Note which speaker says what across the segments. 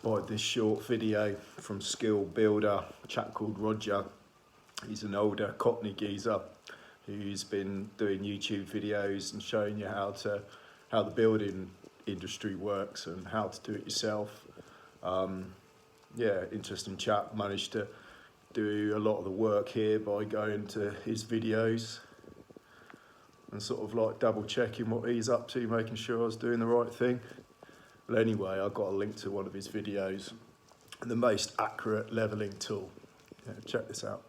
Speaker 1: spotted this short video from Skill Builder, a chap called Roger. He's an older Cockney geezer who's been doing YouTube videos and showing you how the building industry works and how to do it yourself. Yeah, interesting chap. Managed to do a lot of the work here by going to his videos and sort of like double checking what he's up to, making sure I was doing the right thing. Well, anyway, I got a link to one of his videos, the most accurate leveling tool. Yeah, check this out.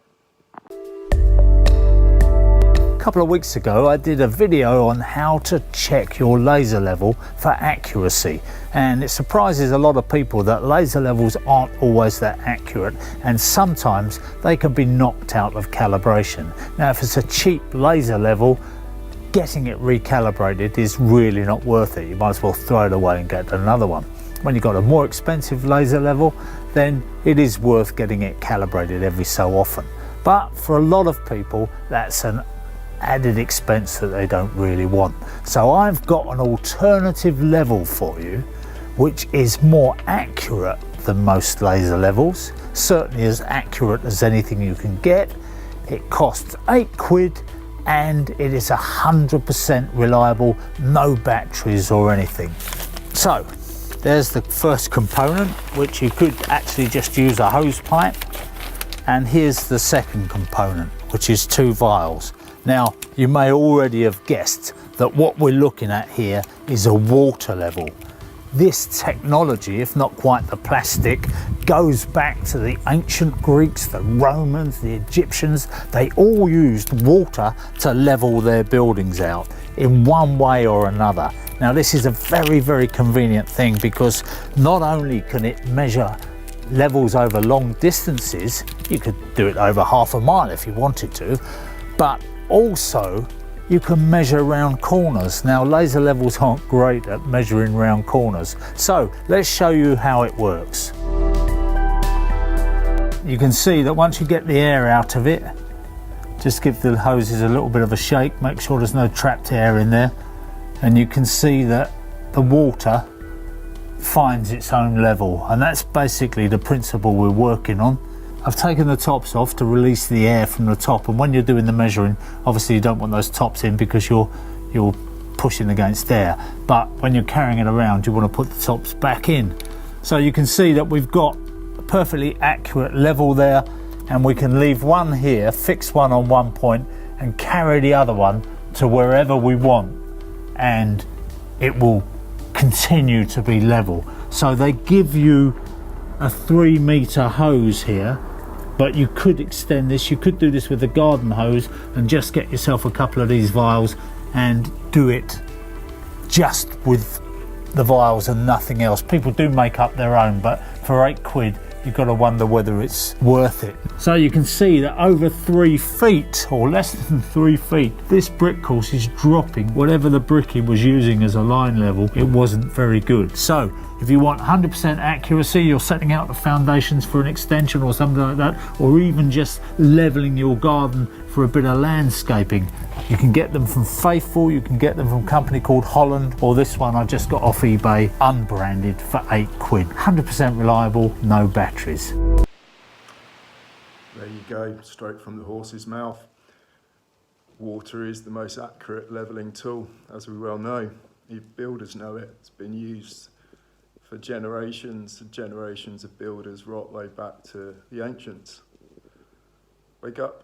Speaker 2: A couple of weeks ago I did a video on how to check your laser level for accuracy, and it surprises a lot of people that laser levels aren't always that accurate, and sometimes they can be knocked out of calibration. Now if it's a cheap laser level, getting it recalibrated is really not worth it. You might as well throw it away and get another one. When you've got a more expensive laser level, then it is worth getting it calibrated every so often. But for a lot of people, that's an added expense that they don't really want. So I've got an alternative level for you, which is more accurate than most laser levels, certainly as accurate as anything you can get. It costs £8 and it is 100% reliable, no batteries or anything. So there's the first component, which you could actually just use a hose pipe, and here's the second component, which is 2 vials. Now, you may already have guessed that what we're looking at here is a water level. This technology, if not quite the plastic, goes back to the ancient Greeks, the Romans, the Egyptians. They all used water to level their buildings out in one way or another. Now, this is a very, very convenient thing because not only can it measure levels over long distances, you could do it over half a mile if you wanted to, but also you can measure round corners. Now laser levels aren't great at measuring round corners, so let's show you how it works. You can see that once you get the air out of it, just give the hoses a little bit of a shake, make sure there's no trapped air in there, and you can see that the water finds its own level, and that's basically the principle we're working on. I've taken the tops off to release the air from the top, and when you're doing the measuring, obviously you don't want those tops in because you're pushing against air, but when you're carrying it around you want to put the tops back in. So you can see that we've got a perfectly accurate level there, and we can leave one here, fix one on one point and carry the other one to wherever we want, and it will continue to be level. So they give you a 3-meter hose here, but you could extend this. You could do this with a garden hose and just get yourself a couple of these vials and do it just with the vials and nothing else. People do make up their own, but for £8 you've got to wonder whether it's worth it. So you can see that over 3 feet or less than 3 feet, this brick course is dropping. Whatever the brick he was using as a line level, it wasn't very good. So if you want 100% accuracy, you're setting out the foundations for an extension or something like that, or even just leveling your garden for a bit of landscaping, you can get them from Faithful, you can get them from a company called Holland, or this one I just got off eBay, unbranded, for £8. 100% reliable, no batteries.
Speaker 1: There you go, straight from the horse's mouth. Water is the most accurate leveling tool, as we well know. Even builders know it. It's been used for generations and generations of builders right way back to the ancients. Wake up.